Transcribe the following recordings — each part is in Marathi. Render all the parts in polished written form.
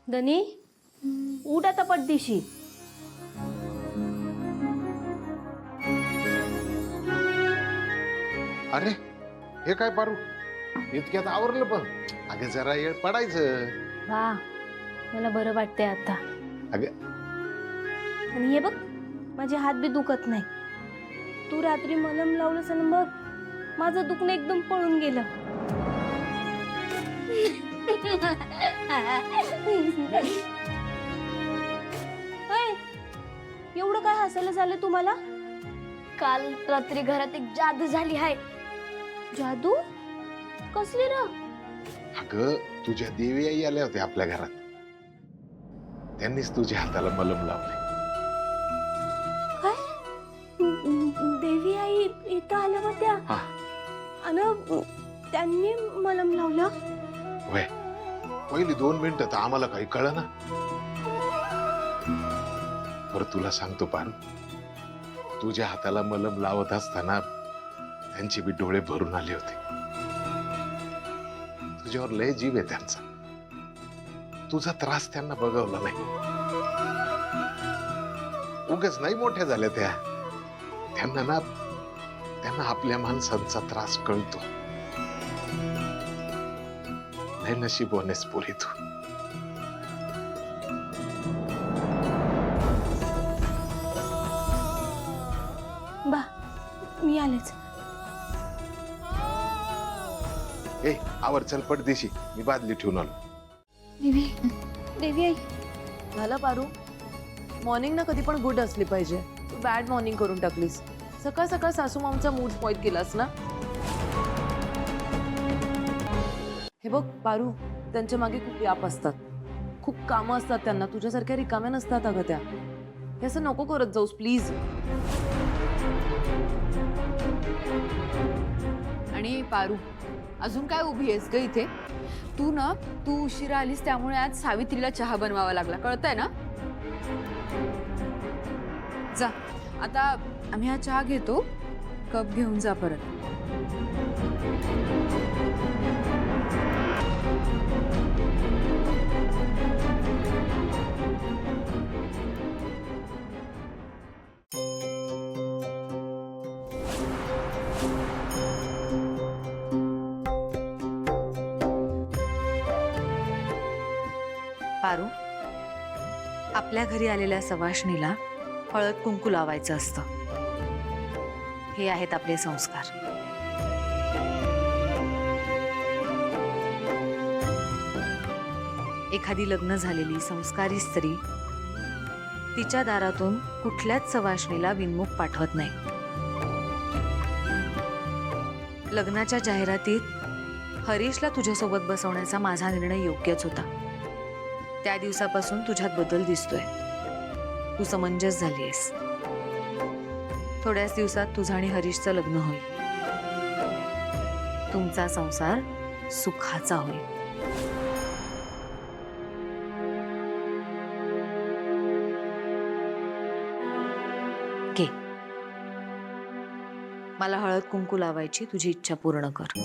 धनी उठ आता पटदिशी. अरे हे काय पारू, इतक्यात आवरलं पण? अगं जरा येळ पडायचं. वा, मला बरं वाटतंय आता. अगं आणि हे बघ, माझे हात बी दुखत नाही. तू रात्री मलम लावलंस आणि मग माझं दुखणं एकदम पळून गेलं. अय, एवढं काय हसायला झालं तुम्हाला? काल रात्री घरात एक जादू झाली आहे. जादू? कसली र? अगं तुझ्या देवी आई आल्या होत्या आपल्या घरात. त्यांनीच तुझ्या हाताला मलम लावले. काय? देवी आई इथं आल्या होत्या हा आणि त्यांनी मलम लावलं? वय पहिली 2 मिनिटं तर आम्हाला काही कळ ना. बरं तुला सांगतो पारू, तुझ्या हाताला मलम लावत असताना त्यांचे बी डोळे भरून आले होते. तुझ्यावर लय जीव आहे त्यांचा. तुझा त्रास त्यांना बघवला नाही. उगाच नाही मोठ्या झाल्या त्या. त्यांना आपल्या माणसांचा त्रास कळतो. लय नशीबवानेच पोरी तू. बा, मी आलेच. ए आवर चल पडदेशी, मी बादली ठेवून आलो. देवी, देवी आई. झालं पारू, मॉर्निंग ना कधी पण गुड असली पाहिजे. तू बॅड मॉर्निंग करून टाकलीस. सकाळ सकाळ सासू मामचा मूड स्पॉइल केलास ना. हे बघ पारू, त्यांच्या मागे खूप व्याप असतात, खूप कामं असतात त्यांना. तुझ्यासारख्या रिकाम्या नसतात अगं त्या. हे असं नको करत जाऊस प्लीज. आणि पारू, अजून काय उभी आहेस ग इथे? तू उशिरा आलीस त्यामुळे आज सावित्रीला चहा बनवावा लागला, कळतंय ना? जा आता, आम्ही हा चहा घेतो, कप घेऊन जा परत. पारू, आपल्या घरी आलेल्या सवाष्णीला हळद कुंकू लावायचं असतं. हे आहेत आपले संस्कार. एखादी लग्न झालेली संस्कारी स्त्री तिच्या दारातून कुठल्याच सवाष्णीला विनमुख पाठवत नाही. लग्नाच्या जाहिरातीत हरीशला तुझ्यासोबत बसवण्याचा माझा निर्णय योग्यच होता. त्या दिवसापासून तुझ्यात बदल दिसतोय. तू समंजस झालीयस. थोड्याच दिवसात तुझं आणि हरीशचं लग्न होईल. तुमचा संसार सुखाचा होईल. घे, मला हळद कुंकू लावायची तुझी इच्छा पूर्ण कर.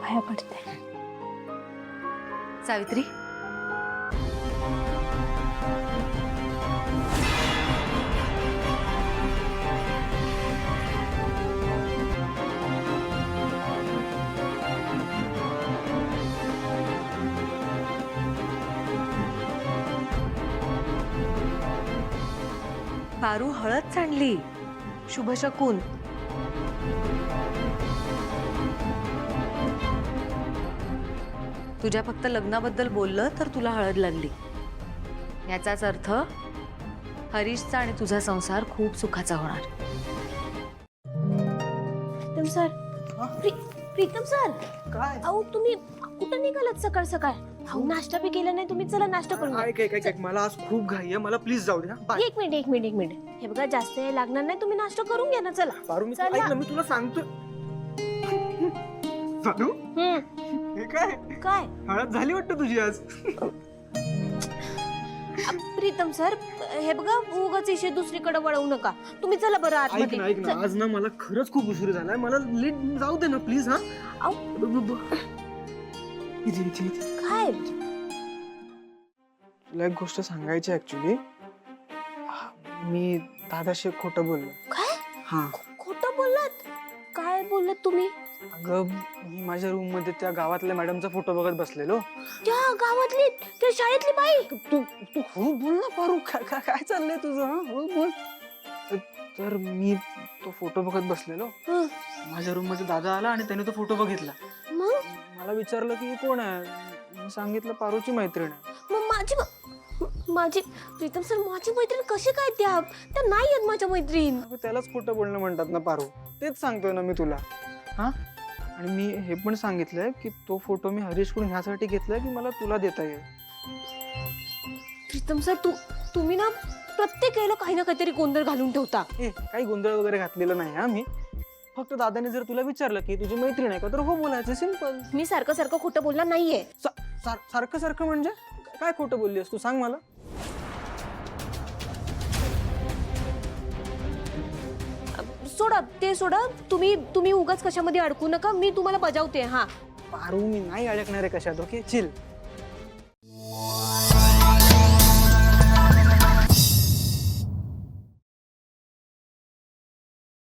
पाया पडते. सावित्री, पारू हळद सांडली. शुभशकून. तुझ्या फक्त लग्नाबद्दल बोललं तर तुला हळद लागली. याचाच अर्थ हरीशचा आणि तुझा संसार खूप सुखाचा होणार. प्रीतम सर, प्रीतम सर, काय? अहो तुम्ही कुठं निघालात सकाळ सकाळ? अहो, नाश्ता बी केला नाही तुम्ही, चला नाश्ता करून घ्या. ऐक मला आज खूप घाई आहे, मला प्लीज जाऊ दे ना. बाय. एक मिनिट हे बघा, जास्त वेळ लागणार नाही, तुम्ही नाश्ता करून घ्या ना, चला. पारू मी चला. ऐक ना, मी तुला सांगतो. पारू हे काय काय हळद झाली वाटतं तुझी आज. प्रीतम सर, हे बघा, उगाच इशे दुसरीकडे वळवू नका. तुम्ही चला बरं ऐक आतमध्ये. ना चल. आज ना मला खरंच खूप उशीर झालाय, मला लेट जाऊ दे ना प्लीज. हा आऊ. इथे काय तुला एक गोष्ट सांगायची ऍक्च्युली. मी दादाशी खोटं बोललो. काय हा खोटं बोललात? काय बोललात तुम्ही? अगं, मी माझ्या रूम मध्ये त्या गावातल्या मॅडमचा फोटो बघत बसलेलो. त्या गावातली, त्या शाळेतली बाई? तू तू हो बोल ना पारू, काय चाललंय तुझं? हा हो बोल. तर मी तो फोटो बघत बसलेलो. हं. माझ्या रूम मध्ये दादा आला आणि त्याने तो फोटो बघितला. मग मला विचारलं की कोण आहे. मी सांगितलं पारूची मैत्रीण आहे. मग माझी प्रीतम सर, माझी मैत्रीण कशी काय? त्या नाही आहेत माझ्या मैत्रीण. अगं, त्यालाच खोटं बोलणं म्हणतात ना पारू. तेच सांगतोय ना मी तुला. हा आणि मी हे पण सांगितलंय की तो फोटो मी हरीशकडून ह्यासाठी घेतलाय की मला तुला देता येईल. प्रीतम सर, तुम्ही ना प्रत्येक वेळेला काही ना काहीतरी गोंधळ घालून ठेवता. काही गोंधळ वगैरे घातलेलं नाही. हा मी फक्त दादाने जर तुला विचारलं की तुझी मैत्रीण आहे का, तर हो बोलायचं, सिंपल. मी सारखं खोटं बोलणार नाहीये. सारखं म्हणजे काय खोटं बोललीस तू, सांग मला. सोडा. तुम्ही उगाच कशामध्ये अडकू नका. मी तुम्हाला बजावते. हा पारू, मी नाही अडकणार आहे कशात. Okay, chill.